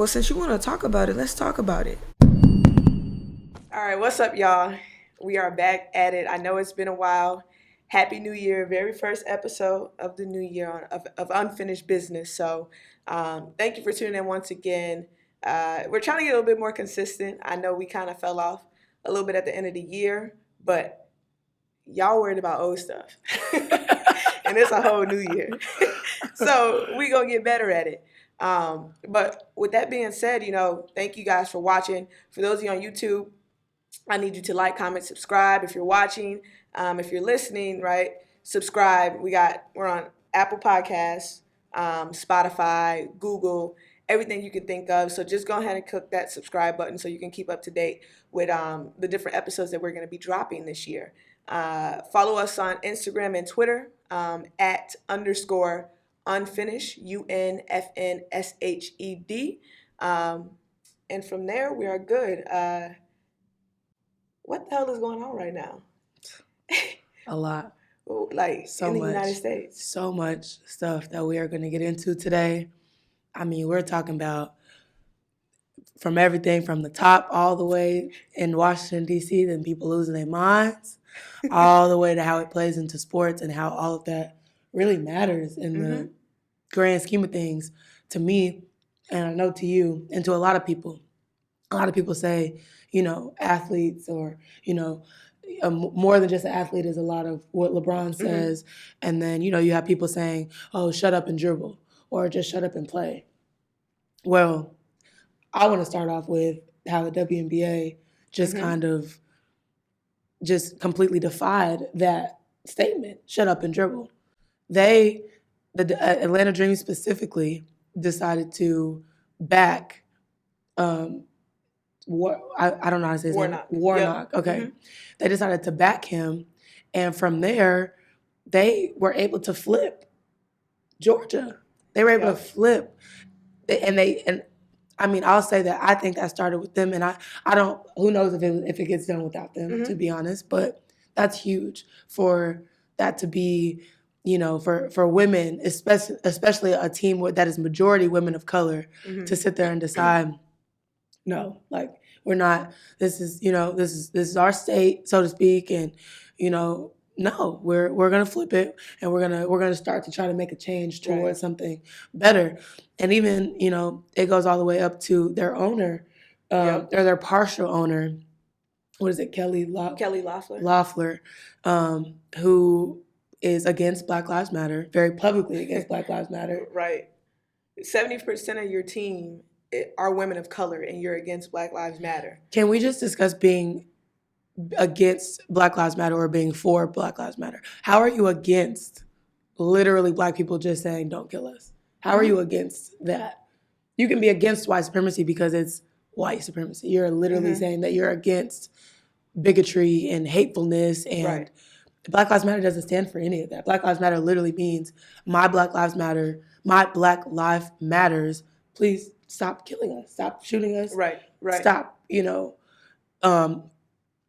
Well, since you want to talk about it, let's talk about it. All right, what's up, y'all? We are back at it. I know it's been a while. Happy New Year. Very first episode of the new year of Unfinished Business. So, thank you for tuning in once again. We're trying to get a little bit more consistent. I know we kind of fell off a little bit at the end of the year, but y'all worried about old stuff. And it's a whole new year. So, we going to get better at it. But with that being said, thank you guys for watching. For those of you on YouTube, I need you to like, comment, subscribe. If you're watching, if you're listening, right, subscribe. We're on Apple Podcasts, Spotify, Google, everything you can think of. So just go ahead and click that subscribe button so you can keep up to date with the different episodes that we're going to be dropping this year. Follow us on Instagram and Twitter at _unfinished, UNFNSHED. And from there, we are good. What the hell is going on right now? A lot. Like So in the much. United States. So much stuff that we are going to get into today. I mean, we're talking about from everything from the top all the way in Washington, D.C., then people losing their minds, all the way to how it plays into sports and how all of that really matters in the grand scheme of things to me, and I know to you, and to a lot of people. A lot of people say, athletes or, more than just an athlete is a lot of what LeBron says. And then, you have people saying, oh, shut up and dribble or just shut up and play. Well, I want to start off with how the WNBA just kind of just completely defied that statement, shut up and dribble. The Atlanta Dream specifically decided to back I don't know how to say his name. Warnock. Yep. Okay. They decided to back him. And from there, they were able to flip Georgia. They were able to flip. And I mean, I'll say that I think that started with them. And I don't, who knows if it gets done without them, to be honest. But that's huge for that to be, for women, especially a team that is majority women of color, to sit there and decide, no, like we're not. This is our state, so to speak, and no, we're gonna flip it, and we're gonna start to try to make a change towards something better, and even it goes all the way up to their owner, or their partial owner. What is it, Kelly Loeffler, who is against Black Lives Matter, very publicly against Black Lives Matter. Right, 70% of your team are women of color, and you're against Black Lives Matter. Can we just discuss being against Black Lives Matter or being for Black Lives Matter? How are you against literally Black people just saying, don't kill us? How are you against that? You can be against white supremacy because it's white supremacy. You're literally saying that you're against bigotry and hatefulness, and Black Lives Matter doesn't stand for any of that. Black Lives Matter literally means my Black Lives Matter, my Black life matters. Please stop killing us. Stop shooting us. Right. Stop,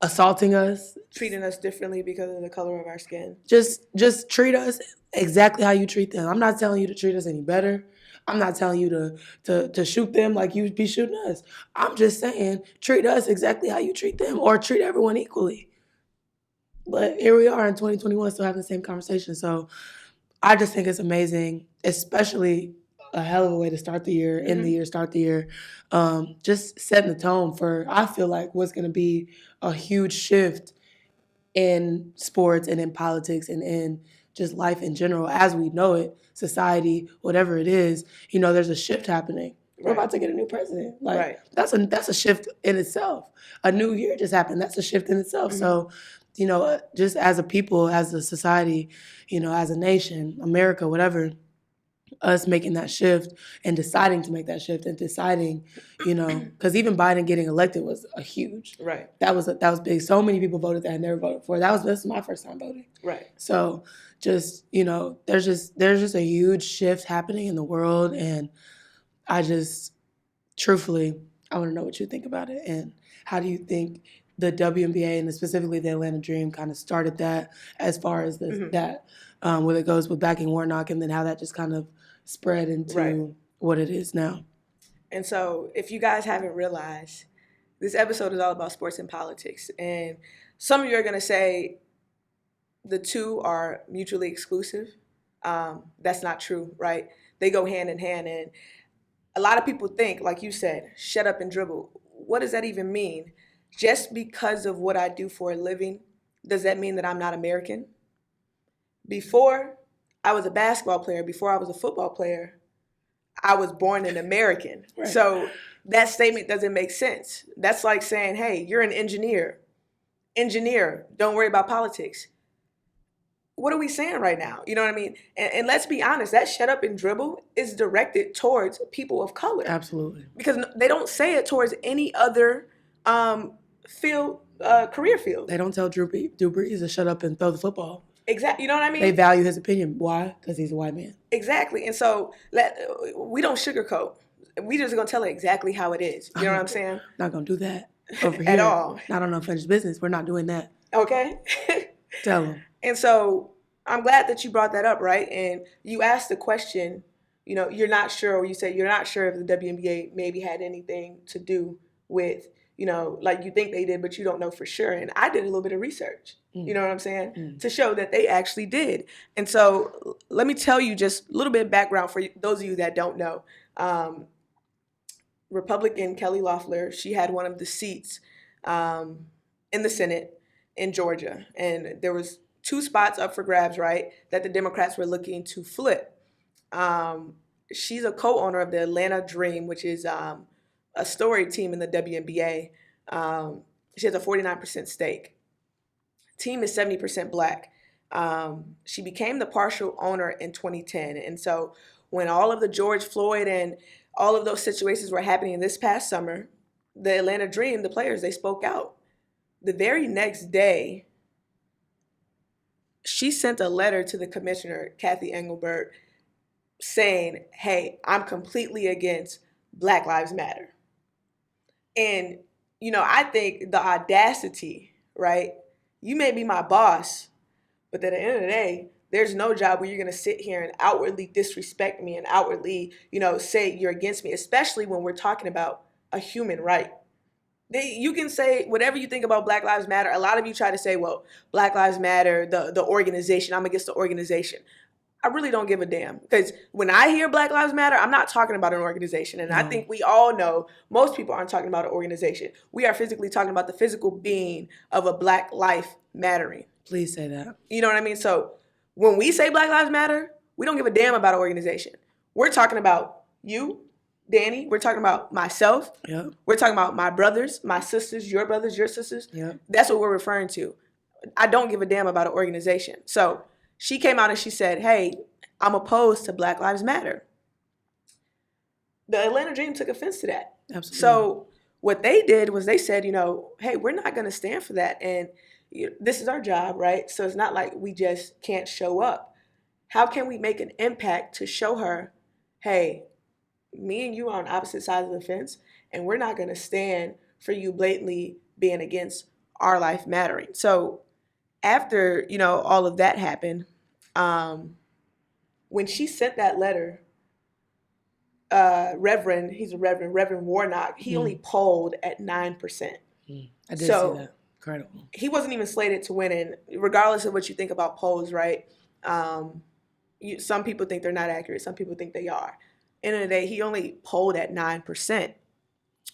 assaulting us. Treating us differently because of the color of our skin. Just treat us exactly how you treat them. I'm not telling you to treat us any better. I'm not telling you to shoot them like you'd be shooting us. I'm just saying treat us exactly how you treat them, or treat everyone equally. But here we are in 2021 still having the same conversation. So I just think it's amazing, especially a hell of a way to start the year, start the year. Just setting the tone for, I feel like, what's going to be a huge shift in sports and in politics and in just life in general as we know it, society, whatever it is. There's a shift happening. We're about to get a new president. That's a shift in itself. A new year just happened. That's a shift in itself. So, just as a people, as a society, as a nation, America, whatever, us making that shift and deciding to make that shift and deciding, because even Biden getting elected was a huge. Right. That was big. So many people voted that I never voted for. This is my first time voting. Right. So just, there's just a huge shift happening in the world, and I just, truthfully, I want to know what you think about it, and how do you think the WNBA and specifically the Atlanta Dream kind of started that, as far as that, where it goes with backing Warnock, and then how that just kind of spread into what it is now. And so if you guys haven't realized, this episode is all about sports and politics. And some of you are going to say the two are mutually exclusive. That's not true, right? They go hand in hand. And a lot of people think, like you said, shut up and dribble. What does that even mean? Just because of what I do for a living, does that mean that I'm not American? Before I was a basketball player, before I was a football player, I was born an American. Right. So that statement doesn't make sense. That's like saying, hey, you're an engineer. Engineer, don't worry about politics. What are we saying right now? You know what I mean? And let's be honest, that shut up and dribble is directed towards people of color. Absolutely. Because they don't say it towards any other career field. They don't tell Drew Brees to shut up and throw the football. Exactly. You know what I mean? They value his opinion. Why? Because he's a white man. Exactly. And so we don't sugarcoat. We just going to tell it exactly how it is. You know what I'm saying? Not going to do that over here. At all. Not on unfinished business. We're not doing that. Okay? Tell them. And so I'm glad that you brought that up, right? And you asked the question, you know, you're not sure, or you said you're not sure if the WNBA maybe had anything to do with, you know, like you think they did, but you don't know for sure. And I did a little bit of research, you know what I'm saying, to show that they actually did. And so let me tell you just a little bit of background for those of you that don't know. Republican Kelly Loeffler, she had one of the seats in the Senate in Georgia. And there was 2 spots up for grabs, right, that the Democrats were looking to flip. She's a co-owner of the Atlanta Dream, which is a storied team in the WNBA. She has a 49% stake. Team is 70% black. She became the partial owner in 2010. And so when all of the George Floyd and all of those situations were happening this past summer, the Atlanta Dream, the players, they spoke out. The very next day, she sent a letter to the commissioner, Kathy Engelbert, saying, hey, I'm completely against Black Lives Matter. And, you know, I think the audacity, right? You may be my boss, but at the end of the day, there's no job where you're going to sit here and outwardly disrespect me and outwardly, you know, say you're against me, especially when we're talking about a human right. You can say whatever you think about Black Lives Matter. A lot of you try to say, well, Black Lives Matter, the organization, I'm against the organization. I really don't give a damn, because when I hear Black Lives Matter, I'm not talking about an organization. And I think we all know most people aren't talking about an organization. We are physically talking about the physical being of a Black life mattering. Please say that. You know what I mean? So when we say Black Lives Matter, we don't give a damn about an organization. We're talking about you, Danny. We're talking about myself. Yep. We're talking about my brothers, my sisters, your sisters. Yep. That's what we're referring to. I don't give a damn about an organization. So she came out and she said, hey, I'm opposed to Black Lives Matter. The Atlanta Dream took offense to that. Absolutely. So what they did was they said, you know, hey, we're not going to stand for that. And this is our job, right? So it's not like we just can't show up. How can we make an impact to show her, hey, me and you are on opposite sides of the fence, and we're not going to stand for you blatantly being against our life mattering. So after, you know, all of that happened, when she sent that letter, Reverend Warnock, he only polled at 9%. I did see that. Incredible. He wasn't even slated to win, and regardless of what you think about polls, right? Some people think they're not accurate. Some people think they are. End of the day, he only polled at 9%.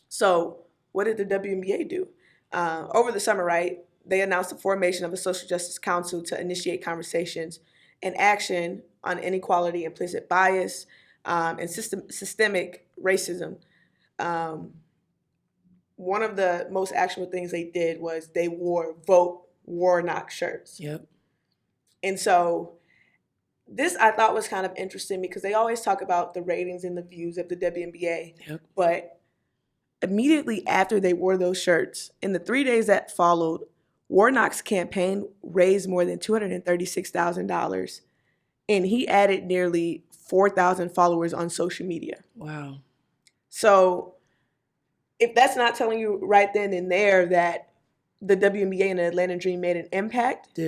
So what did the WNBA do? Over the summer, right, they announced the formation of a social justice council to initiate conversations and action on inequality, implicit bias, and systemic racism. One of the most actionable things they did was they wore Vote Warnock shirts. Yep. And so this I thought was kind of interesting because they always talk about the ratings and the views of the WNBA. Yep. But immediately after they wore those shirts, in the 3 days that followed, Warnock's campaign raised more than $236,000, and he added nearly 4,000 followers on social media. Wow. So if that's not telling you right then and there that the WNBA and the Atlanta Dream made an impact,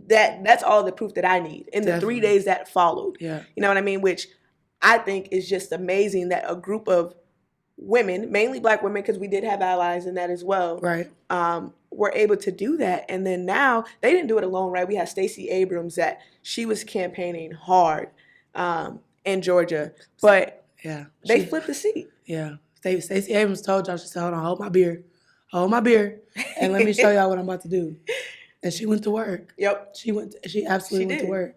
that's all the proof that I need in the 3 days that followed. Yeah. You know what I mean? Which I think is just amazing that a group of women, mainly Black women, because we did have allies in that as well, Right. were able to do that. And then now they didn't do it alone, right? We had Stacey Abrams that she was campaigning hard in Georgia, but Yeah. they flipped the seat. Yeah. Stacey Abrams told y'all, she said, hold on, hold my beer, and let me show y'all what I'm about to do. And she went to work. Yep. She absolutely went to work.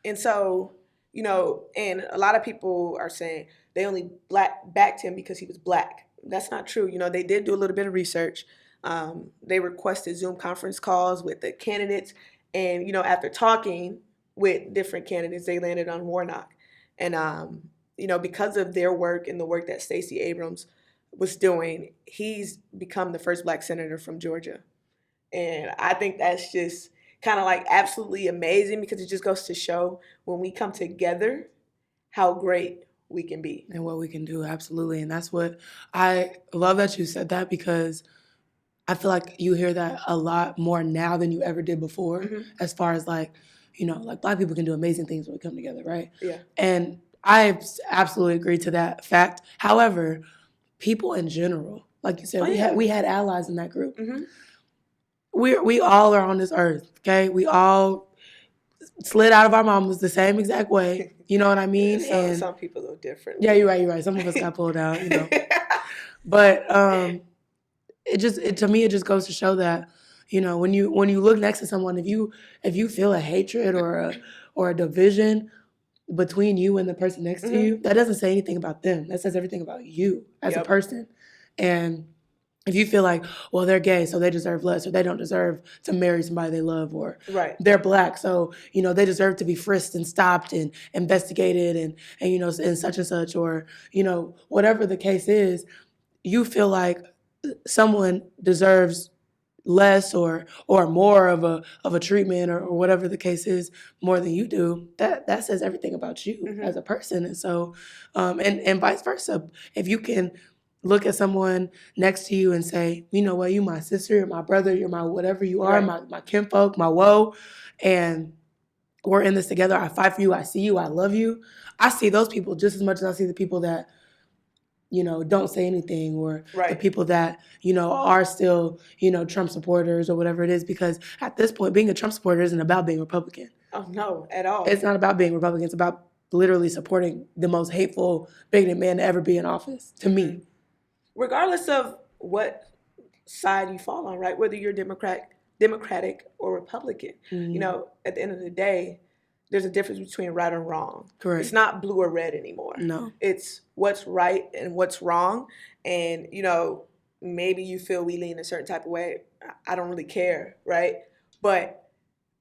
And so, and a lot of people are saying they only backed him because he was Black. That's not true. They did do a little bit of research. They requested Zoom conference calls with the candidates. And, after talking with different candidates, they landed on Warnock. And, because of their work and the work that Stacey Abrams was doing, he's become the first Black senator from Georgia. And I think that's just kind of like absolutely amazing, because it just goes to show when we come together how great we can be. And what we can do, absolutely. And that's what I love that you said that, because I feel like you hear that a lot more now than you ever did before, as far as like Black people can do amazing things when we come together, right? Yeah. And I absolutely agree to that fact. However, people in general, like you said, we had allies in that group. We all are on this earth, okay? We all slid out of our mamas the same exact way. You know what I mean? And some people are different. Yeah, you're right. Some of us got pulled out, But to me it just goes to show that, when you look next to someone, if you feel a hatred or a division between you and the person next to you, that doesn't say anything about them. That says everything about you as a person. And if you feel like, well, they're gay, so they deserve less, or they don't deserve to marry somebody they love, or they're Black, so they deserve to be frisked and stopped and investigated and and such, or whatever the case is, you feel like someone deserves less or more of a treatment or whatever the case is more than you do, that says everything about you as a person. And so and vice versa, if you can look at someone next to you and say, you know what, you my sister, you're my brother, you're my whatever you are, my kinfolk, my woe, and we're in this together, I fight for you, I see you, I love you. I see those people just as much as I see the people that don't say anything, or the people that, are still, Trump supporters or whatever it is, because at this point, being a Trump supporter isn't about being Republican. Oh, no, at all. It's not about being Republican. It's about literally supporting the most hateful, bigoted man to ever be in office, to me. Regardless of what side you fall on, right? Whether you're Democratic or Republican, at the end of the day, there's a difference between right and wrong. Correct. It's not blue or red anymore. No. It's what's right and what's wrong. And, maybe you feel we lean a certain type of way. I don't really care, right? But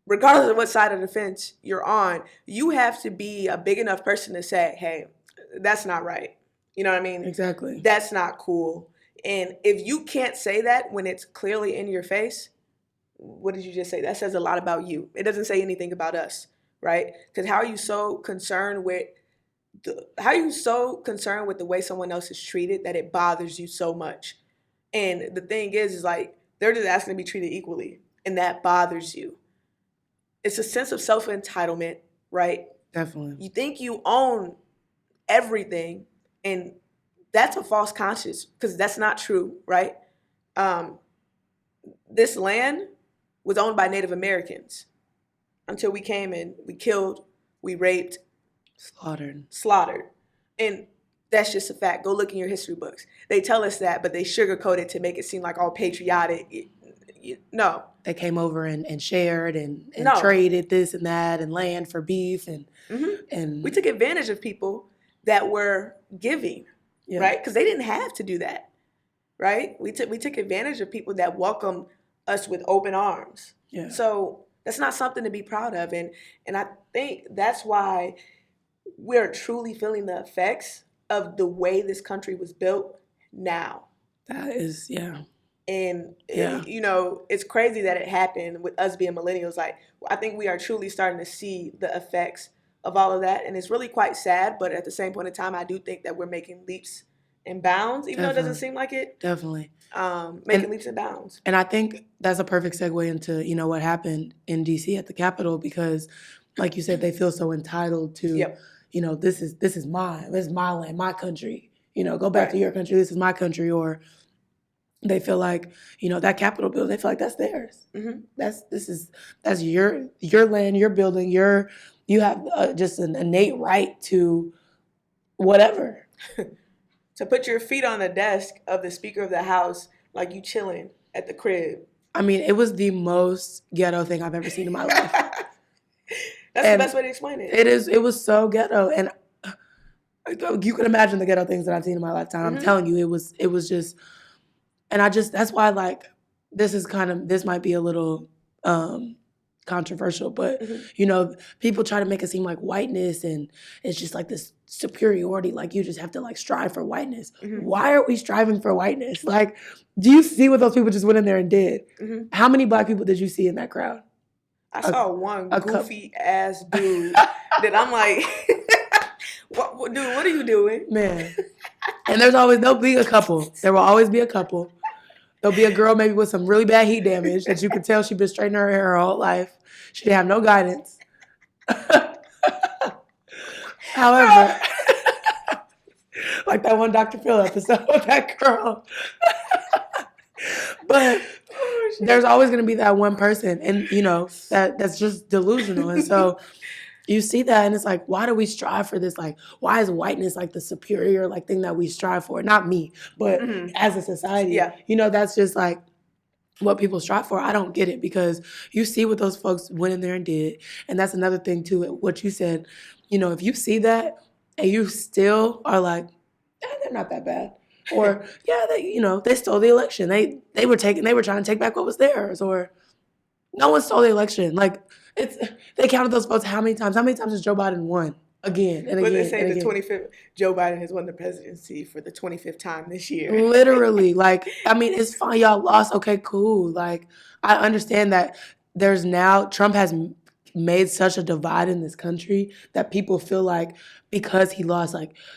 regardless of what side of the fence you're on, you have to be a big enough person to say, hey, that's not right. You know what I mean? Exactly. That's not cool. And if you can't say that when it's clearly in your face, what did you just say? That says a lot about you. It doesn't say anything about us. Right? Because how are you so concerned with the way someone else is treated that it bothers you so much? And the thing is like, they're just asking to be treated equally, and that bothers you. It's a sense of self-entitlement, right? Definitely. You think you own everything, and that's a false conscience, because that's not true, right? This land was owned by Native Americans. Until we came and we killed, we raped, slaughtered. And that's just a fact. Go look in your history books. They tell us that, but they sugarcoat it to make it seem like all patriotic. No. They came over and shared and traded this and that and land for beef. And we took advantage of people that were giving, right? Because they didn't have to do that, right? We took advantage of people that welcomed us with open arms. Yeah. So that's not something to be proud of. And I think that's why we're truly feeling the effects of the way this country was built now. That is, And, it's crazy that it happened with us being millennials. Like, I think we are truly starting to see the effects of all of that. And it's really quite sad. But at the same point in time, I do think that we're making leaps and bounds, even though it doesn't seem like it. Definitely. Making leaps and bounds. And I think that's a perfect segue into, what happened in D.C. at the Capitol, because, like you said, they feel so entitled to, this is mine. This is my land, my country. Go back to your country. This is my country. Or they feel like, that Capitol building, they feel like that's theirs. Mm-hmm. That's your land, your building, you have just an innate right to whatever. To put your feet on the desk of the Speaker of the House like you chilling at the crib. I mean, it was the most ghetto thing I've ever seen in my life. That's the best way to explain it. It was so ghetto. And you can imagine the ghetto things that I've seen in my lifetime. Mm-hmm. I'm telling you, it was just, and that's why, like, this might be a little controversial, but people try to make it seem like whiteness and it's just like this superiority, like you just have to like strive for whiteness. Mm-hmm. Why are we striving for whiteness? Like, do you see what those people just went in there and did? Mm-hmm. How many black people did you see in that crowd? I saw one goofy ass dude that I'm like, dude, what are you doing? Man. And there'll be a couple. There will always be a couple. There'll be a girl maybe with some really bad heat damage that you can tell she's been straightening her hair her whole life. She didn't have no guidance. However, like that one Dr. Phil episode with that girl. But there's always going to be that one person, and that's just delusional. And so you see that, and it's like, why do we strive for this? Like, why is whiteness like the superior like thing that we strive for? Not me, but as a society. Yeah. That's just like what people strive for. I don't get it, because you see what those folks went in there and did. And that's another thing too, what you said, if you see that and you still are like, they're not that bad. Or they stole the election. They were trying to take back what was theirs. Or no one stole the election. Like, they counted those votes how many times? How many times has Joe Biden won? Again and again. But they say the 25th, Joe Biden has won the presidency for the 25th time this year. Literally. Like, I mean, it's fine. Y'all lost. Okay, cool. Like, I understand that Trump has made such a divide in this country that people feel like because he lost,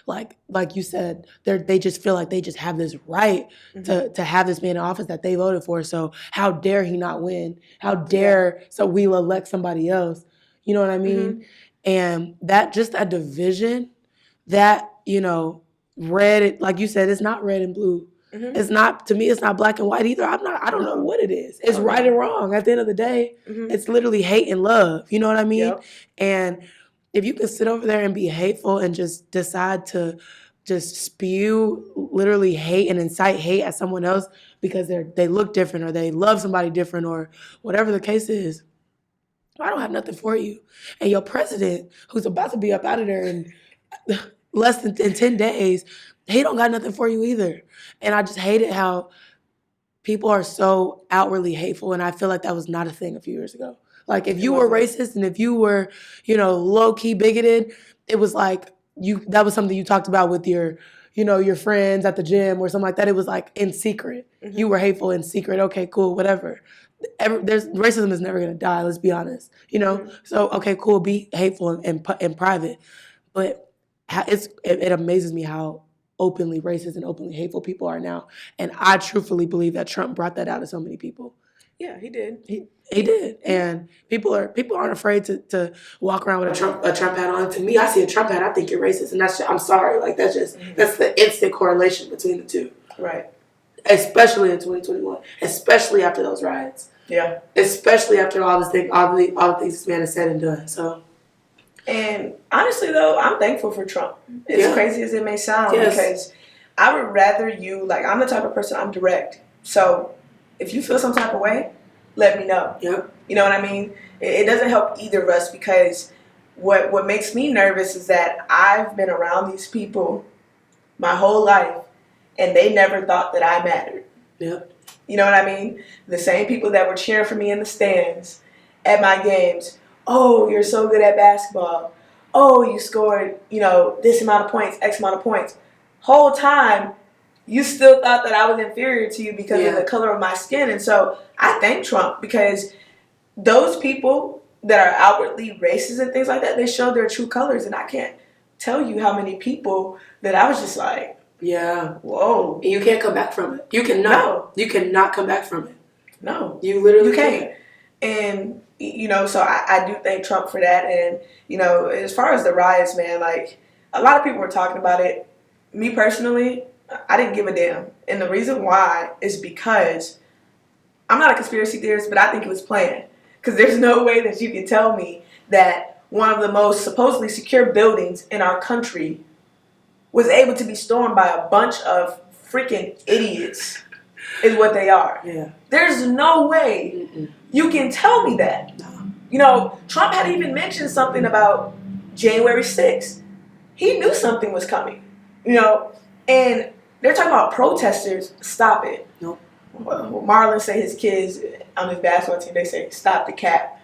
like you said, they just feel like they just have this right to have this man in office that they voted for. So how dare he not win? How dare so we'll elect somebody else? You know what I mean? Mm-hmm. And that division, that red, like you said, it's not red and blue. Mm-hmm. It's not, to me, it's not black and white either. I don't know what it is. It's right and wrong. At the end of the day, it's literally hate and love. You know what I mean? Yep. And if you can sit over there and be hateful and just decide to just spew literally hate and incite hate at someone else because they look different or they love somebody different or whatever the case is, I don't have nothing for you. And your president, who's about to be up out of there in less than 10 days, he don't got nothing for you either. And I just hate it how people are so outwardly hateful, and I feel like that was not a thing a few years ago. Like, if you were racist and if you were, low-key bigoted, it was like that was something you talked about with your friends at the gym or something like that. It was like in secret. Mm-hmm. You were hateful in secret. Okay, cool, whatever. Racism is never going to die, let's be honest. Mm-hmm. So, okay, cool, be hateful in private. But it amazes me how openly racist and openly hateful people are now. And I truthfully believe that Trump brought that out of so many people. Yeah, he did. He did. And people aren't afraid to walk around with a Trump hat on. To me, I see a Trump hat, I think you're racist. And I'm sorry. Like, that's the instant correlation between the two. Right. Especially in 2021. Especially after those riots. Yeah. Especially after all the things this man has said and done. So. And honestly, though, I'm thankful for Trump. As crazy as it may sound, because I would rather I'm the type of person, I'm direct. So if you feel some type of way, let me know. Yep. You know what I mean? It doesn't help either of us, because what makes me nervous is that I've been around these people my whole life, and they never thought that I mattered. Yep. You know what I mean? The same people that were cheering for me in the stands at my games. Oh, you're so good at basketball. Oh, you scored, this amount of points, X amount of points. Whole time, you still thought that I was inferior to you because of the color of my skin. And so I thank Trump, because those people that are outwardly racist and things like that, they show their true colors. And I can't tell you how many people that I was just like, whoa. And you can't come back from it. You cannot. No. You cannot come back from it. No. You literally can't. And So I do thank Trump for that. And, as far as the riots, man, like, a lot of people were talking about it. Me personally, I didn't give a damn. And the reason why is because I'm not a conspiracy theorist, but I think it was planned. Because there's no way that you can tell me that one of the most supposedly secure buildings in our country was able to be stormed by a bunch of freaking idiots, is what they are. Yeah. There's no way you can tell me that. No. Trump had even mentioned something about January 6th. He knew something was coming, and they're talking about protesters. Stop it. Nope. Well, Marlon say his kids on his basketball team, they say, stop the cap.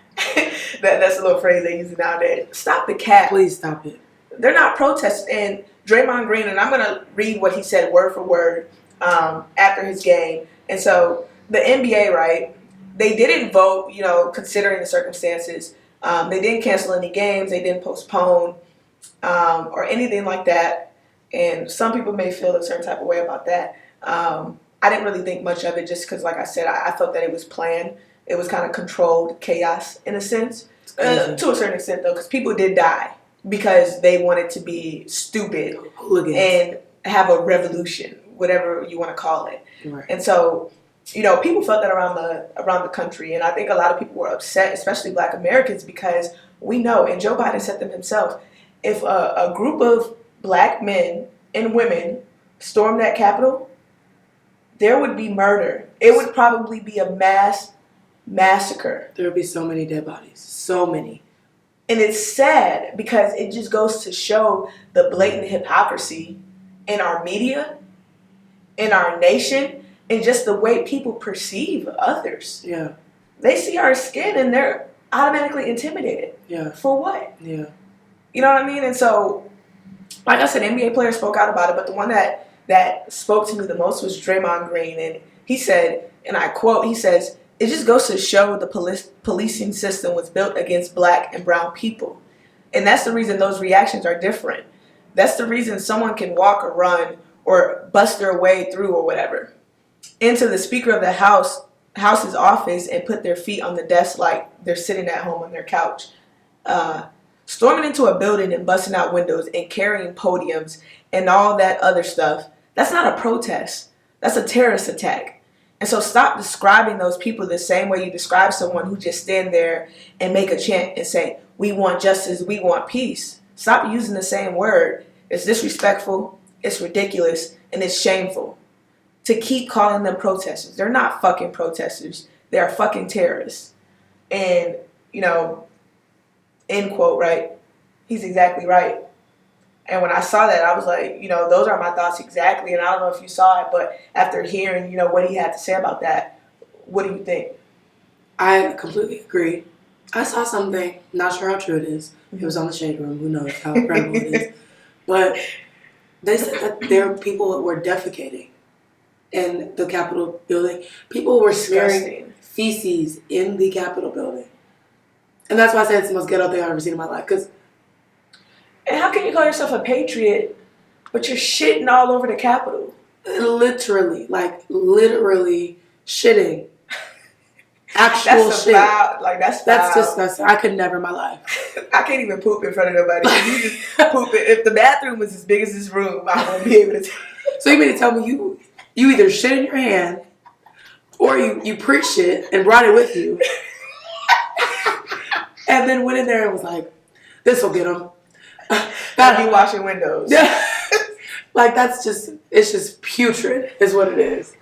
That's a little phrase they use nowadays. Stop the cap. Please stop it. They're not protesting. And Draymond Green, and I'm going to read what he said word for word after his game. And so the NBA, right, they didn't vote, considering the circumstances. They didn't cancel any games. They didn't postpone or anything like that. And some people may feel a certain type of way about that. I didn't really think much of it just because, like I said, I felt that it was planned. It was kind of controlled chaos in a sense. To a certain extent, though, because people did die because they wanted to be stupid Hooligans. and have a revolution, whatever you want to call it. Right. And so, people felt that around the country, and I think a lot of people were upset, especially Black Americans, because we know, and Joe Biden said them himself, if a group of Black men and women stormed that Capitol, there would be murder. It would probably be a mass massacre. There would be so many dead bodies. So many. And it's sad because it just goes to show the blatant hypocrisy in our media, in our nation, and just the way people perceive others. Yeah. They see our skin and they're automatically intimidated. Yeah. For what? Yeah. You know what I mean? And so, like I said, NBA players spoke out about it, but the one that spoke to me the most was Draymond Green. And he said, and I quote, he says, "It just goes to show the policing system was built against Black and brown people. And that's the reason those reactions are different. That's the reason someone can walk or run or bust their way through or whatever into the Speaker of the House's office and put their feet on the desk like they're sitting at home on their couch. Storming into a building and busting out windows and carrying podiums and all that other stuff, that's not a protest. That's a terrorist attack. And so stop describing those people the same way you describe someone who just stand there and make a chant and say, we want justice, we want peace. Stop using the same word. It's disrespectful, it's ridiculous, and it's shameful to keep calling them protesters. They're not fucking protesters. They are fucking terrorists." And, end quote, right? He's exactly right. And when I saw that, I was like, those are my thoughts exactly. And I don't know if you saw it, but after hearing, what he had to say about that, what do you think? I completely agree. I saw something, not sure how true it is. It was on the Shade Room. Who knows how credible it is. But they said that there were people that were defecating in the Capitol building. People were smearing feces in the Capitol building. And that's why I said it's the most ghetto thing I've ever seen in my life. And how can you call yourself a patriot, but you're shitting all over the Capitol? Literally shitting. Actual that's shit. That's disgusting. I could never in my life. I can't even poop in front of nobody. You just poop it. If the bathroom was as big as this room, I wouldn't be able to. So you mean to tell me you either shit in your hand or you pre-shit and brought it with you and then went in there and was like, this will get them. That'd be washing windows. Yeah. Like it's just putrid is what it is.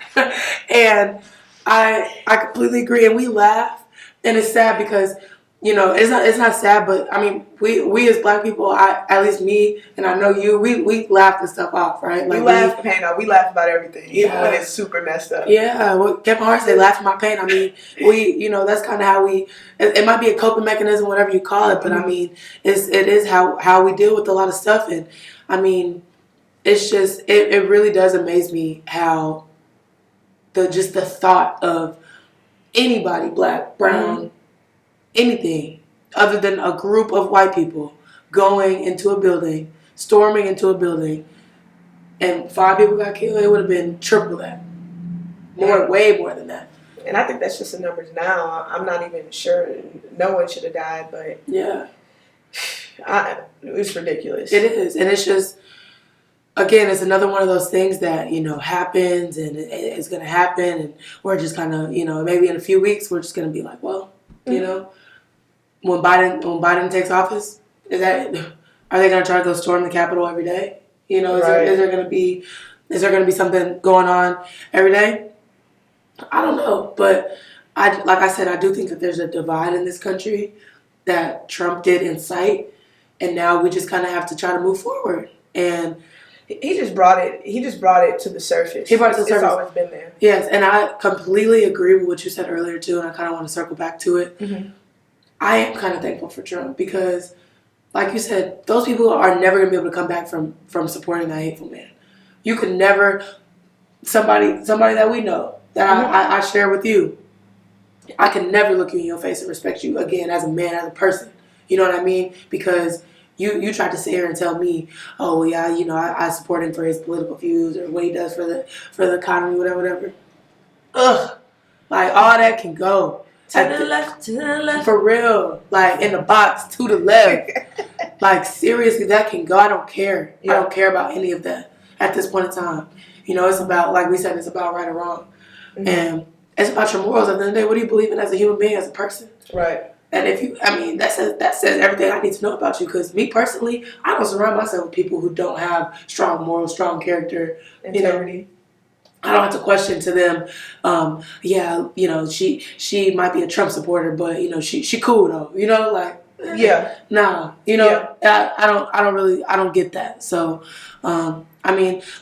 And I completely agree, and we laugh, and it's sad because it's not sad, but I mean we as Black people, at least me and I know you, we laugh this stuff off, right? Like we laugh the pain off. We laugh about everything, even when it's super messed up. Yeah, well, Kevin Hart said, "Laugh at my pain." I mean, that's kind of how we. It might be a coping mechanism, whatever you call it, but I mean, it is how we deal with a lot of stuff, and I mean, it's just it really does amaze me how the thought of anybody, Black, brown, anything other than a group of white people going into a building, storming into a building, and 5 people got killed, it would have been triple that. Way more than that. And I think that's just the numbers now. I'm not even sure. No one should have died, but Yeah, it's ridiculous. it is, and it's just, again, it's another one of those things that, happens, and it's going to happen, and we're just kind of, maybe in a few weeks we're just going to be like, well, when Biden takes office, are they going to try to go storm the Capitol every day? Is there going to be something going on every day? I don't know, but like I said, I do think that there's a divide in this country that Trump did incite, and now we just kind of have to try to move forward. And he just brought it. He just brought it to the surface. He brought it to the surface. It's always been there. Yes, and I completely agree with what you said earlier too, and I kind of want to circle back to it. Mm-hmm. I am kind of thankful for Trump because, like you said, those people are never going to be able to come back from supporting that hateful man. You could never, somebody that we know, that I share with you, I can never look you in your face and respect you again as a man, as a person. You know what I mean? Because you tried to sit here and tell me, oh yeah, I support him for his political views or what he does for the economy, whatever. Ugh, like all that can go. To the left. For real. Like in the box, to the left. Like seriously, that can go. I don't care. Yeah. I don't care about any of that at this point in time. It's about, like we said, it's about right or wrong. Mm-hmm. And it's about your morals. At the end of the day, what do you believe in as a human being, as a person? Right. And that says everything I need to know about you. Because me personally, I don't surround myself with people who don't have strong morals, strong character, integrity. I don't have to question to them. She might be a Trump supporter, but she cool though. Yeah. Nah. I don't get that. So, like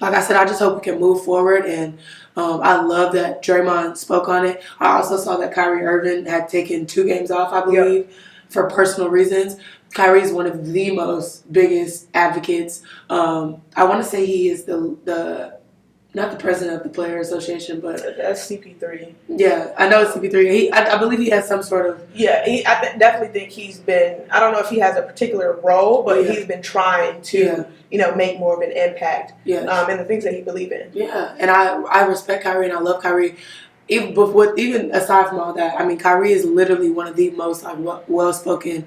I said, I just hope we can move forward, and I love that Draymond spoke on it. I also saw that Kyrie Irving had taken 2 games off, I believe, for personal reasons. Kyrie is one of the most biggest advocates. I want to say he is the not the president of the Player Association, but that's CP3. Yeah, I know it's CP3. I believe he has some sort of. Yeah, definitely think he's been. I don't know if he has a particular role, but he's been trying to, make more of an impact. Yeah. In the things that he believes in. Yeah, and I respect Kyrie and I love Kyrie. Even aside from all that, Kyrie is literally one of the most well-spoken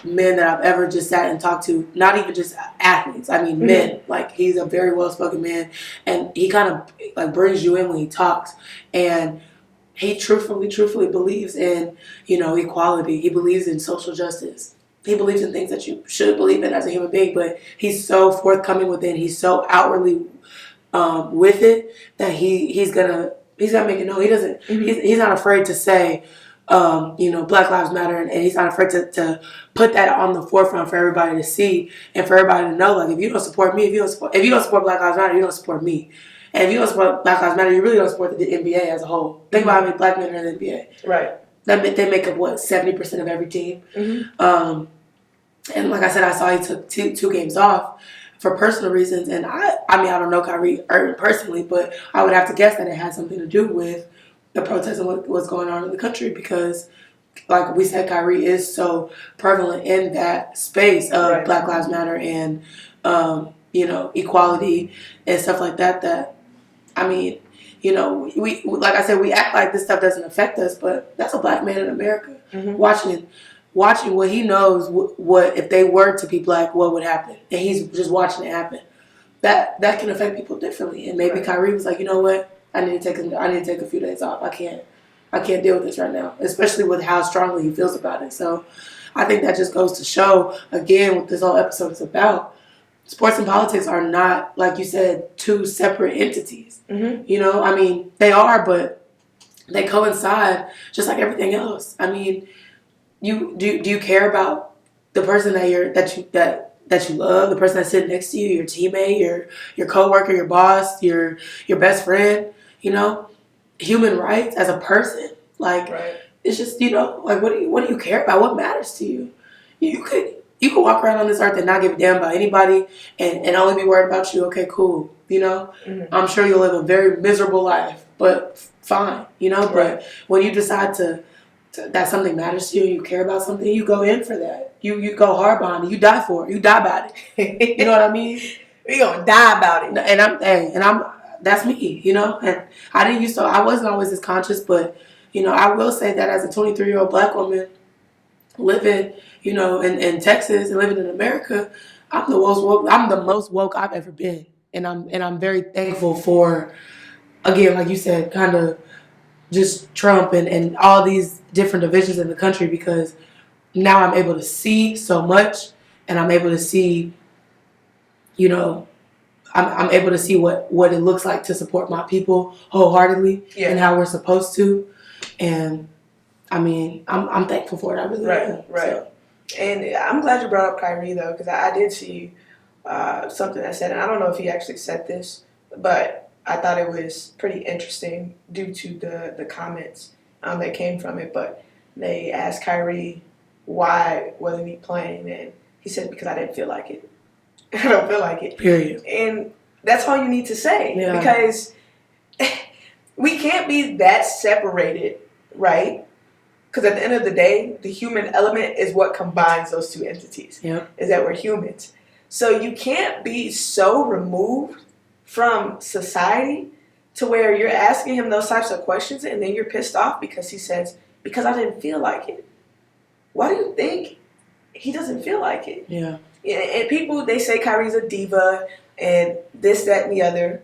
men that I've ever just sat and talked to. Not even just athletes. Men. Like, he's a very well-spoken man, and he kind of brings you in when he talks. And he truthfully believes in equality. He believes in social justice. He believes in things that you should believe in as a human being. But he's so forthcoming with it. He's so outwardly with it that he's gonna make it known. He doesn't. Mm-hmm. He's not afraid to say. Black Lives Matter, and he's not afraid to put that on the forefront for everybody to see and for everybody to know. Like, if you don't support me, if you don't support Black Lives Matter, you don't support me. And if you don't support Black Lives Matter, you really don't support the NBA as a whole. Think about how many black men are in the NBA. Right. They make up 70% of every team. Mm-hmm. And like I said, I saw he took two games off for personal reasons. And I don't know Kyrie Irving personally, but I would have to guess that it had something to do with the protests and what's going on in the country, because, like we said, Kyrie is so prevalent in that space of Black Lives Matter and, equality and stuff like that. We like I said, we act like this stuff doesn't affect us, but that's a black man in America watching what he knows. What if they were to be black? What would happen? And he's just watching it happen. That can affect people differently. And maybe Kyrie was like, you know what? I need to take a few days off. I can't deal with this right now, especially with how strongly he feels about it. So I think that just goes to show, again, what this whole episode is about. Sports and politics are not, like you said, 2 separate entities. Mm-hmm. They are, but they coincide just like everything else. Do you care about the person that you love, the person that's sitting next to you, your teammate, your coworker, your boss, your best friend? Human rights as a person. It's just, what do you care about? What matters to you? You could walk around on this earth and not give a damn about anybody and only be worried about you. Okay, cool. Mm-hmm. I'm sure you'll live a very miserable life, but fine. But when you decide to that something matters to you, you care about something, you go in for that. You go hard behind it. You die for it. You die about it. You know what I mean? We gonna die about it. And I'm that's me, and I wasn't always as conscious, but I will say that as a 23-year-old black woman living, in Texas and living in America, I'm the most woke. I'm the most woke I've ever been, and I'm very thankful for, again, like you said, kind of just Trump and all these different divisions in the country, because now I'm able to see so much, and I'm able to see, you know, I'm able to see what it looks like to support my people wholeheartedly, and how we're supposed to, and I mean, I'm thankful for it. I really am. Right. So. And I'm glad you brought up Kyrie, though, because I did see something that said, and I don't know if he actually said this, but I thought it was pretty interesting due to the comments that came from it. But they asked Kyrie why wasn't he playing, and he said, because I didn't feel like it. I don't feel like it. Period. And that's all you need to say, because we can't be that separated, right? Because at the end of the day, the human element is what combines those two entities. Yep. Is that we're humans. So you can't be so removed from society to where you're asking him those types of questions and then you're pissed off because he says, because I didn't feel like it. Why do you think he doesn't feel like it? Yeah. And people, they say Kyrie's a diva and this, that, and the other.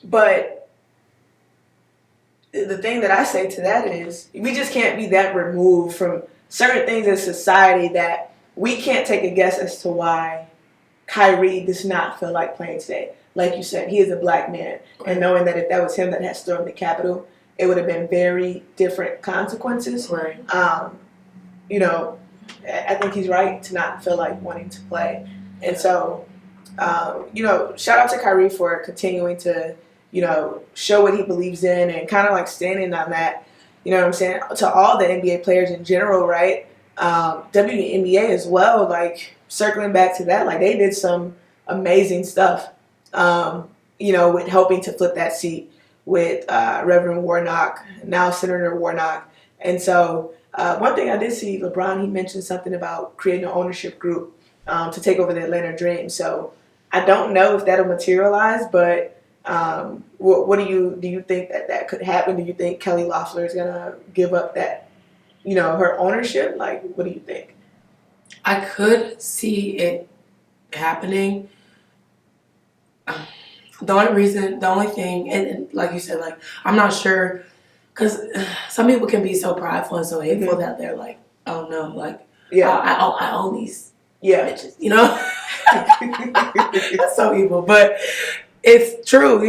But the thing that I say to that is we just can't be that removed from certain things in society that we can't take a guess as to why Kyrie does not feel like playing today. Like you said, he is a black man. And knowing that if that was him that had stormed the Capitol, it would have been very different consequences. Right. I think he's right to not feel like wanting to play. And so, shout out to Kyrie for continuing to, show what he believes in and kind of like standing on that, you know what I'm saying, to all the NBA players in general, right? WNBA as well, like circling back to that, like they did some amazing stuff, with helping to flip that seat with Reverend Warnock, now Senator Warnock. And so one thing I did see, LeBron, he mentioned something about creating an ownership group to take over the Atlanta Dream. So I don't know if that'll materialize, but what do you think that could happen? Do you think Kelly Loeffler is gonna give up that, her ownership? Like, what do you think? I could see it happening. The only thing, and like you said, like I'm not sure, because some people can be so prideful and so hateful that they're like, oh no, like I own these bitches, That's so evil, but it's true,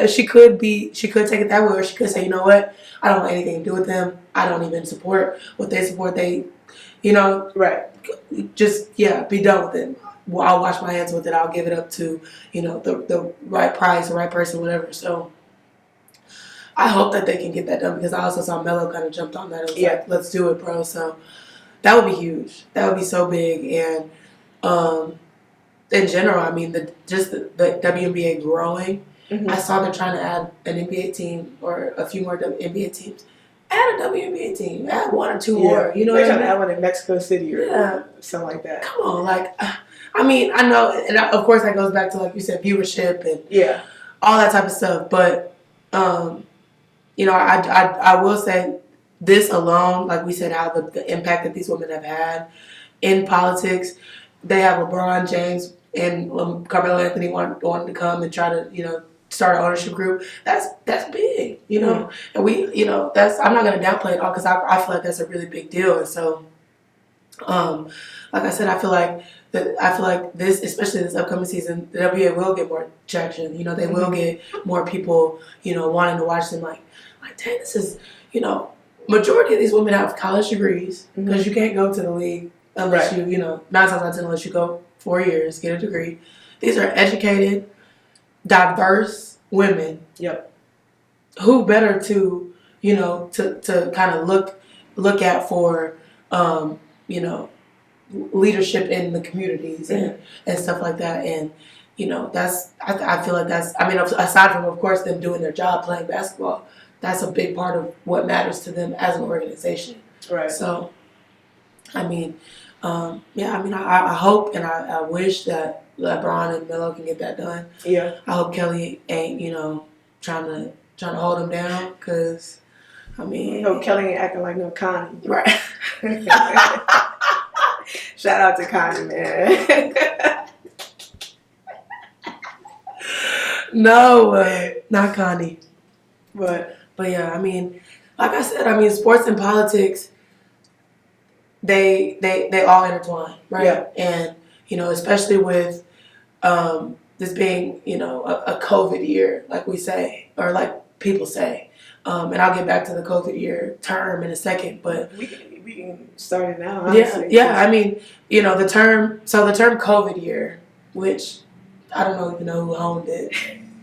She could take it that way, or she could say, you know what, I don't want anything to do with them. I don't even support what they support. They, right. Just be done with it. Well, I'll wash my hands with it. I'll give it up to, the right price, the right person, whatever. So I hope that they can get that done, because I also saw Melo kind of jumped on that. It was like, let's do it, bro. So that would be huge. That would be so big. And in general, I mean, the WNBA growing. Mm-hmm. I saw they're trying to add an NBA team or a few more NBA teams. Add a WNBA team. Add one or two more. You know what I mean? They're trying to add one in Mexico City or something like that. Come on, like, I mean, I know, and of course that goes back to, like you said, viewership and all that type of stuff. But I will say this alone, like we said, how the impact that these women have had in politics. They have LeBron James and Carmelo Anthony wanting to come and try to, start an ownership group. That's big, and we, that's, I'm not going to downplay it all, because I feel like that's a really big deal. And so, like I said, I feel like this, especially this upcoming season, the WNBA will get more traction. They will get more people, wanting to watch them. Like, dang, this is, majority of these women have college degrees, because you can't go to the league unless you, 9 times out of 10, unless you go 4 years, get a degree. These are educated, diverse women. Yep. Who better to, to kind of look at for, leadership in the communities and stuff like that. And, that's, I feel like that's, I mean, aside from, of course, them doing their job, playing basketball, that's a big part of what matters to them as an organization. Right. So, I mean, I hope and I wish that LeBron and Melo can get that done. Yeah. I hope Kelly ain't, trying to trying to hold them down, because, I mean... No, Kelly ain't acting like no Connie. Right. Shout out to Connie, man. No, not Connie. But yeah, I mean, like I said, I mean, sports and politics, they all intertwine, right? Yeah. And, especially with this being, a COVID year, like we say, or like people say. And I'll get back to the COVID year term in a second, but we can start it now. Honestly. Yeah. I mean, the term COVID year, which I don't even know who owned it.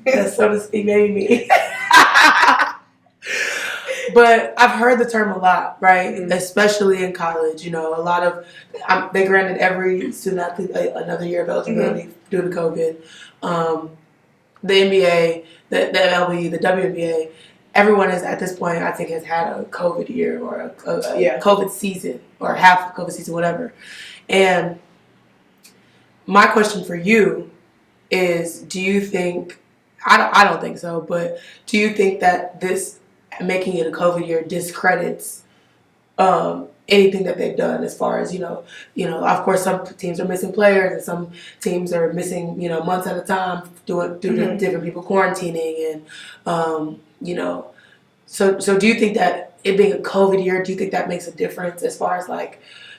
That's, so to speak, maybe me. But I've heard the term a lot, right? Mm-hmm. Especially in college. A lot of they granted every student athlete another year of eligibility due to COVID. The NBA, the MLB, the WNBA, everyone is at this point, I think, has had a COVID year or a COVID season or half of COVID season, whatever. And my question for you is, do you think, I don't think so, but do you think that this making it a COVID year discredits anything that they've done as far as, of course some teams are missing players and some teams are missing, months at a time due to different people quarantining and, so do you think that it being a COVID year, do you think that makes a difference as far as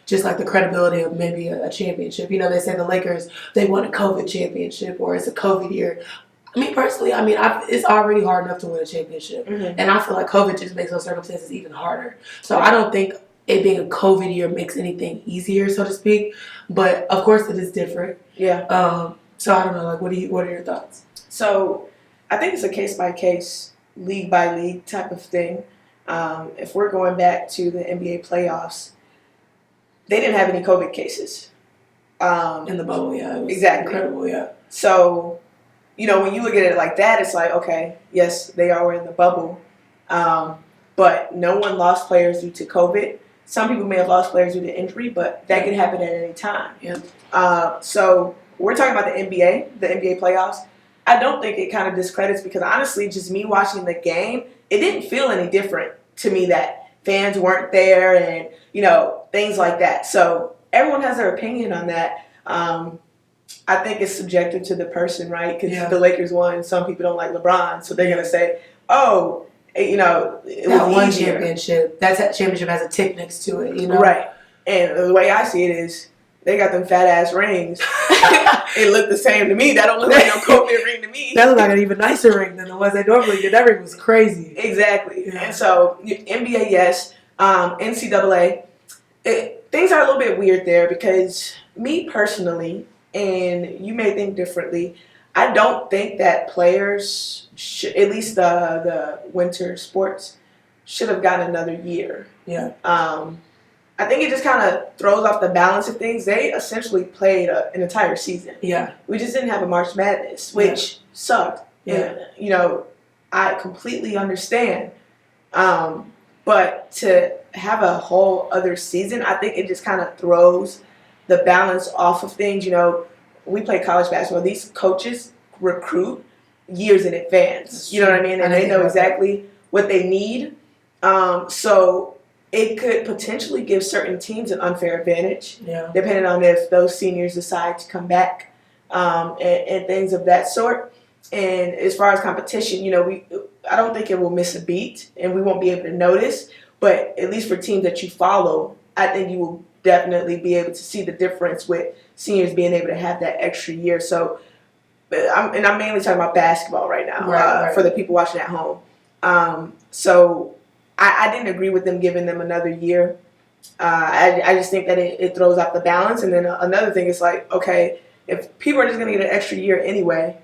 just the credibility of maybe a championship? They say the Lakers, they won a COVID championship or it's a COVID year. I mean, personally, it's already hard enough to win a championship. Mm-hmm. And I feel like COVID just makes those circumstances even harder. So I don't think it being a COVID year makes anything easier, so to speak. But, of course, it is different. Yeah. So I don't know, what are your thoughts? So I think it's a case-by-case, league-by-league type of thing. If we're going back to the NBA playoffs, they didn't have any COVID cases. In the bubble, yeah. It was incredible, yeah. So... when you look at it like that, it's like, okay, yes, they are in the bubble. But no one lost players due to COVID. Some people may have lost players due to injury, but that could happen at any time. Yeah. So we're talking about the NBA playoffs. I don't think it kind of discredits because honestly, just me watching the game, it didn't feel any different to me that fans weren't there and, things like that. So everyone has their opinion on that. I think it's subjective to the person, right? Because the Lakers won. Some people don't like LeBron, so they're going to say, oh, it was one easier. Championship. That championship has a tick next to it, Right. And the way I see it is they got them fat-ass rings. It looked the same to me. That don't look like no COVID ring to me. That looked like an even nicer ring than the ones they normally get. That ring was crazy. Exactly. Yeah. And so NBA, yes. NCAA, things are a little bit weird there because me personally, and you may think differently, I don't think that players, at least the winter sports, should have gotten another year. Yeah. I think it just kind of throws off the balance of things. They essentially played an entire season. Yeah. We just didn't have a March Madness, which sucked. Yeah. And, I completely understand. But to have a whole other season, I think it just kind of throws the balance off of things. We play college basketball. These coaches recruit years in advance. You know what I mean? And they know exactly what they need. So it could potentially give certain teams an unfair advantage, depending on if those seniors decide to come back and things of that sort. And as far as competition, I don't think it will miss a beat, and we won't be able to notice. But at least for teams that you follow, I think you will definitely be able to see the difference with seniors being able to have that extra year. So, I'm mainly talking about basketball right now, right. For the people watching at home. So I didn't agree with them giving them another year. I just think that it throws off the balance. And then another thing is like, okay, if people are just going to get an extra year anyway,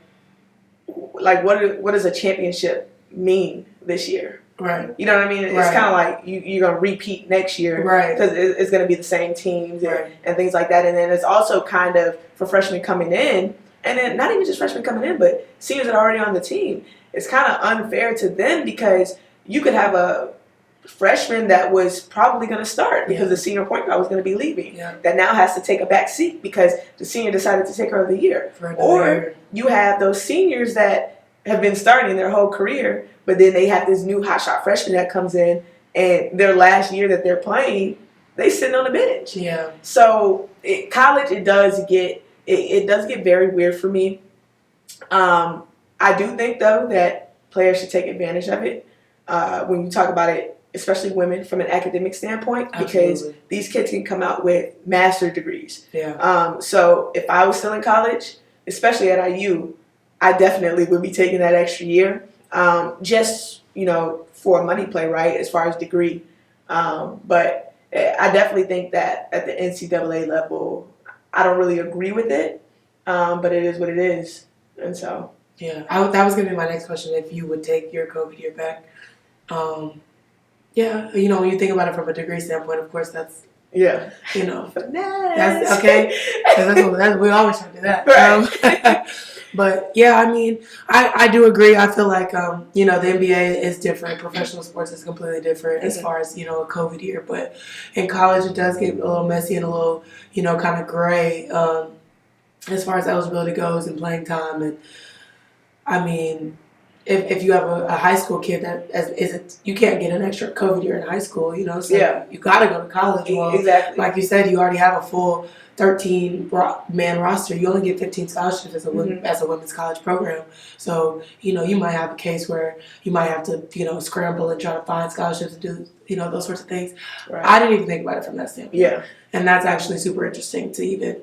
like what does a championship mean this year? Right. You know what I mean? It's kind of like you're going to repeat next year. Right. Because it's going to be the same teams and things like that. And then it's also kind of for freshmen coming in, and then not even just freshmen coming in, but seniors that are already on the team. It's kind of unfair to them because you could have a freshman that was probably going to start because the senior point guard was going to be leaving. Yeah. That now has to take a back seat because the senior decided to take her of the year. Or you have those seniors that have been starting their whole career, but then they have this new hotshot freshman that comes in, and their last year that they're playing, they sitting on the bench. Yeah. So college, it does get very weird for me. I do think though that players should take advantage of it when you talk about it, especially women, from an academic standpoint, because Absolutely. these kids can come out with master's degrees. Yeah. So if I was still in college, especially at IU, I definitely would be taking that extra year, just for a money play, right? As far as degree, but I definitely think that at the NCAA level, I don't really agree with it, but it is what it is, and so. Yeah, that was going to be my next question, if you would take your COVID year back. Yeah, when you think about it from a degree standpoint, of course, that's, Yeah. That's okay. We always try to do that. Right. But yeah, I mean, I do agree. I feel like, the NBA is different. Professional sports is completely different as far as, a COVID year. But in college, it does get a little messy and a little, kind of gray as far as eligibility goes and playing time. And I mean, if you have a high school kid that isn't, you can't get an extra COVID year in high school, so Yeah. you got to go to college. Well, Exactly. like you said, you already have a full 13-man roster. You only get 15 scholarships as a women's college program. So, you might have a case where you might have to, scramble and try to find scholarships and do, those sorts of things. Right. I didn't even think about it from that standpoint. Yeah. And that's actually super interesting to even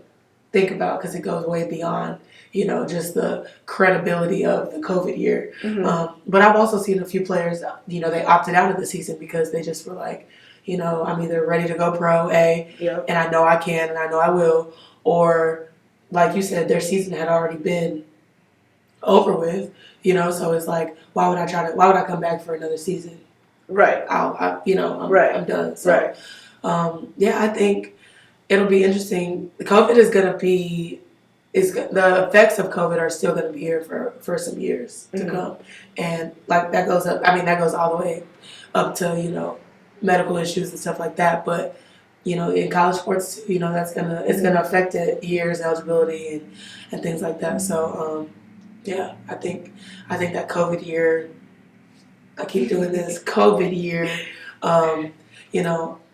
think about, because it goes way beyond, just the credibility of the COVID year. Mm-hmm. But I've also seen a few players, they opted out of the season because they just were like, I'm either ready to go pro, Yep. and I know I can and I know I will, or like you said, their season had already been over with, so it's like, why would I come back for another season? Right. I'm done. So, Right. Yeah, I think it'll be interesting. COVID is going to be, the effects of COVID are still going to be here for some years to come. And like that goes up, that goes all the way up to, medical issues and stuff like that. But, in college sports, it's gonna affect it, years, eligibility and things like that. So, yeah, I think that COVID year, I keep doing this, COVID year,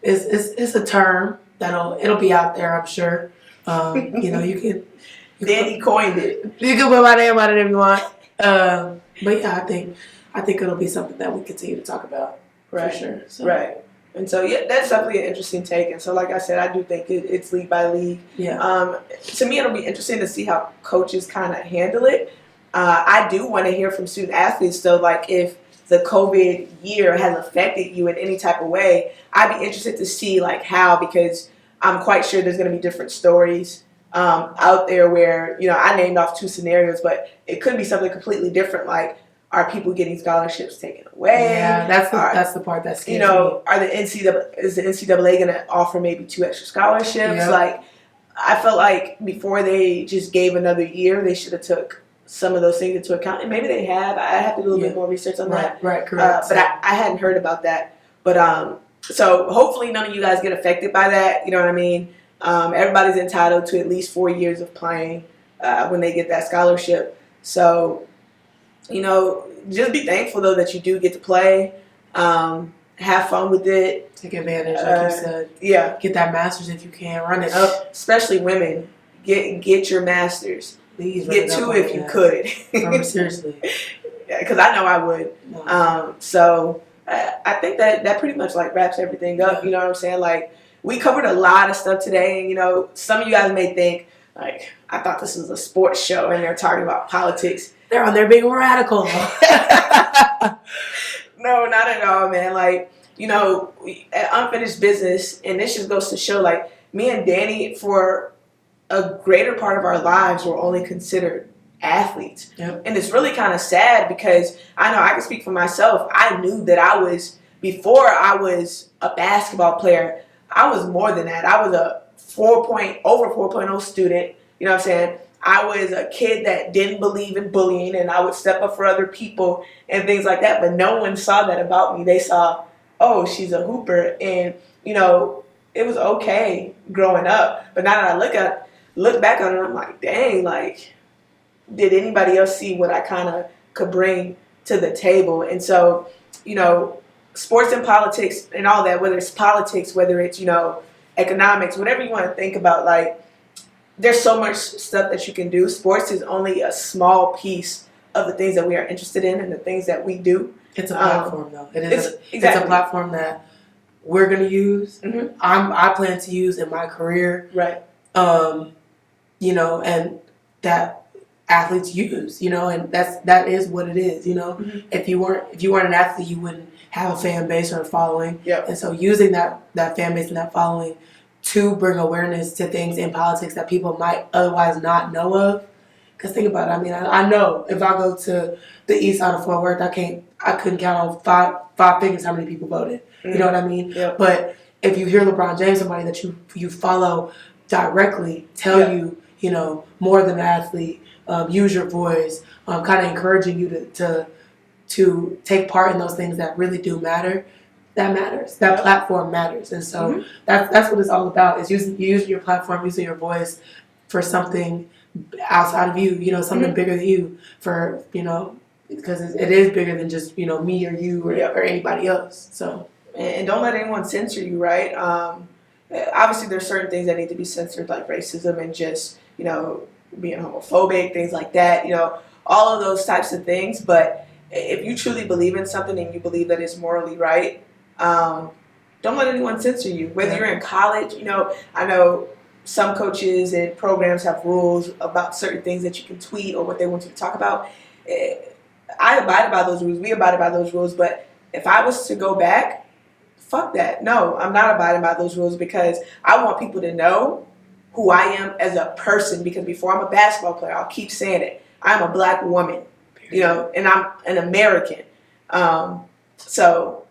it's a term it'll be out there, I'm sure. You can. Danny coined it. You can put my name on it if you want. But yeah, I think it'll be something that we continue to talk about. Right. For sure. So. Right. And so, yeah, that's definitely an interesting take. And so, like I said, I do think it's league by league. Yeah. To me, it'll be interesting to see how coaches kind of handle it. I do want to hear from student athletes, though, like if the COVID year has affected you in any type of way. I'd be interested to see, like, how, because I'm quite sure there's going to be different stories out there where, I named off 2 scenarios, but it could be something completely different, like, are people getting scholarships taken away? Yeah, that's the part that's scary. Are is the NCAA going to offer maybe 2 extra scholarships? Yep. Like, I felt like before they just gave another year, they should have took some of those things into account, and maybe they have. I have to do a little bit more research on that. Right, correct. But I hadn't heard about that. But so hopefully none of you guys get affected by that. You know what I mean? Everybody's entitled to at least 4 years of playing when they get that scholarship. So, just be thankful, though, that you do get to play. Have fun with it. Take advantage, like you said. Yeah. Get that master's if you can. Run it up. Especially women. Get your master's. Please get 2 if you could. Seriously. Yeah, because I know I would. No. So I think that pretty much like wraps everything up. Yeah. You know what I'm saying? Like, we covered a lot of stuff today. And, some of you guys may think, like, I thought this was a sports show and they're talking about politics. They're on there being radical. No, not at all, man. Like, at Unfinished Business, and this just goes to show, like, me and Danny, for a greater part of our lives, were only considered athletes. Yep. And it's really kind of sad because I know I can speak for myself. I knew that before I was a basketball player, I was more than that. I was a over 4.0 student. You know what I'm saying? I was a kid that didn't believe in bullying, and I would step up for other people and things like that. But no one saw that about me. They saw, oh, she's a hooper. And, it was okay growing up. But now that I look back on it, I'm like, dang, like, did anybody else see what I kind of could bring to the table. And so, sports and politics and all that, whether it's politics, whether it's, economics, whatever you want to think about, like, there's so much stuff that you can do. Sports is only a small piece of the things that we are interested in and the things that we do. It's a platform, though. It's a platform that we're going to use. Mm-hmm. I plan to use in my career. Right. And that athletes use, and that is what it is, Mm-hmm. If you weren't an athlete, you wouldn't have a fan base or a following. Yep. And so using that fan base and that following to bring awareness to things in politics that people might otherwise not know of. Because think about it. I mean, I know if I go to the east side of Fort Worth, I couldn't count on five fingers how many people voted. Mm-hmm. You know what I mean? Yep. But if you hear LeBron James, somebody that you follow directly, tell you, more than an athlete, use your voice, kind of encouraging you to take part in those things that really do matter. That matters. That platform matters. And so Mm-hmm. that's what it's all about, is using your platform, using your voice for something outside of you, something Mm-hmm. bigger than you, for, because it is bigger than just, me or you or anybody else. So. And don't let anyone censor you, right? Obviously, there's certain things that need to be censored, like racism and just, being homophobic, things like that, all of those types of things. But if you truly believe in something and you believe that it's morally right, don't let anyone censor you. Whether you're in college, I know some coaches and programs have rules about certain things that you can tweet or what they want you to talk about. I abided by those rules. We abided by those rules. But if I was to go back, fuck that. No, I'm not abiding by those rules, because I want people to know who I am as a person. Because before I'm a basketball player, I'll keep saying it, I'm a black woman, and I'm an American. So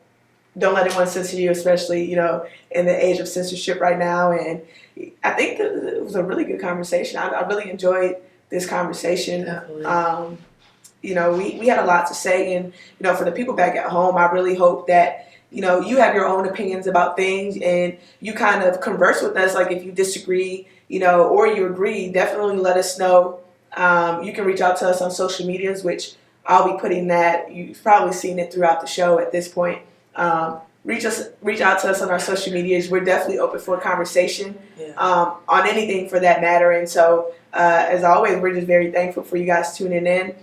don't let anyone censor you, especially, in the age of censorship right now. And I think that it was a really good conversation. I really enjoyed this conversation. Definitely. We had a lot to say. And, for the people back at home, I really hope that, you have your own opinions about things and you kind of converse with us. Like, if you disagree, or you agree, definitely let us know. You can reach out to us on social medias, which I'll be putting that. You've probably seen it throughout the show at this point. Reach out to us on our social medias. We're definitely open for a conversation on anything for that matter. And so, as always, we're just very thankful for you guys tuning in.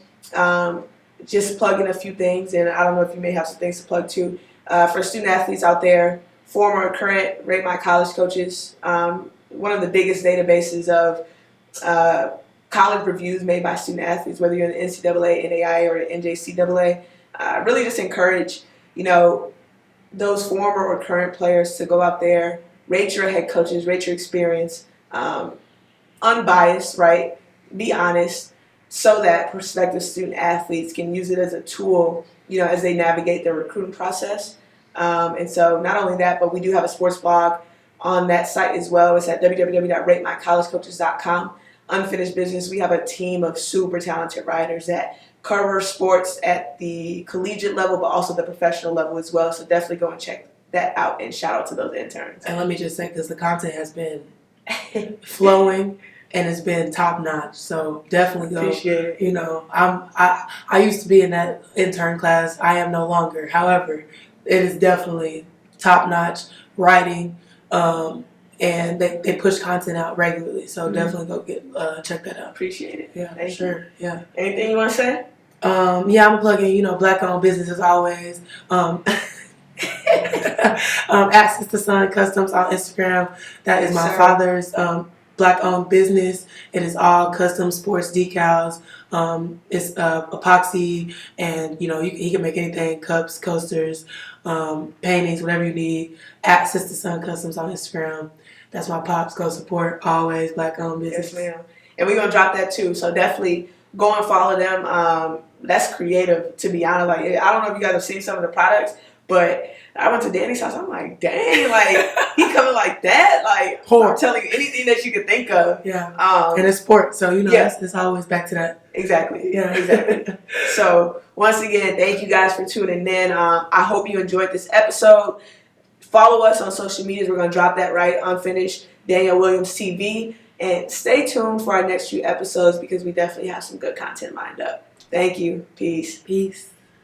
Just plugging a few things, and I don't know if you may have some things to plug too. For student athletes out there, former or current Rate My College coaches, one of the biggest databases of college reviews made by student athletes, whether you're in the NCAA, NAIA, or the NJCAA. Really just encourage, those former or current players to go out there, rate your head coaches, rate your experience, unbiased, right? Be honest, so that prospective student athletes can use it as a tool, as they navigate their recruiting process. And so not only that, but we do have a sports blog on that site as well. It's at www.ratemycollegecoaches.com. Unfinished business. We have a team of super talented writers that cover sports at the collegiate level, but also the professional level as well. So definitely go and check that out, and shout out to those interns. And let me just say, because the content has been flowing and it's been top notch. So definitely go. Appreciate it. I used to be in that intern class. I am no longer. However, it is definitely top notch writing. And they push content out regularly, so definitely go check that out. Appreciate it. Yeah, Thank sure. you. Yeah. Anything you want to say? I'm plugging, black-owned business as always. At Sister Son Customs on Instagram. That is my father's black-owned business. It is all custom sports decals. It's epoxy, and he can make anything: cups, coasters, paintings, whatever you need. At Sister Son Customs on Instagram. That's my pops. Go support, always black-owned business. Yes, ma'am. And we're gonna drop that too. So definitely go and follow them. That's creative, to be honest. Like, I don't know if you guys have seen some of the products, but I went to Danny's house. I'm like, dang, like, he coming like that. Like, I'm telling you, anything that you could think of. Yeah. And it's sports, so it's always back to that. Exactly. Yeah. Exactly. So once again, thank you guys for tuning in. I hope you enjoyed this episode. Follow us on social medias. We're going to drop that right. Unfinished Danielle Williams TV. And stay tuned for our next few episodes, because we definitely have some good content lined up. Thank you. Peace. Peace.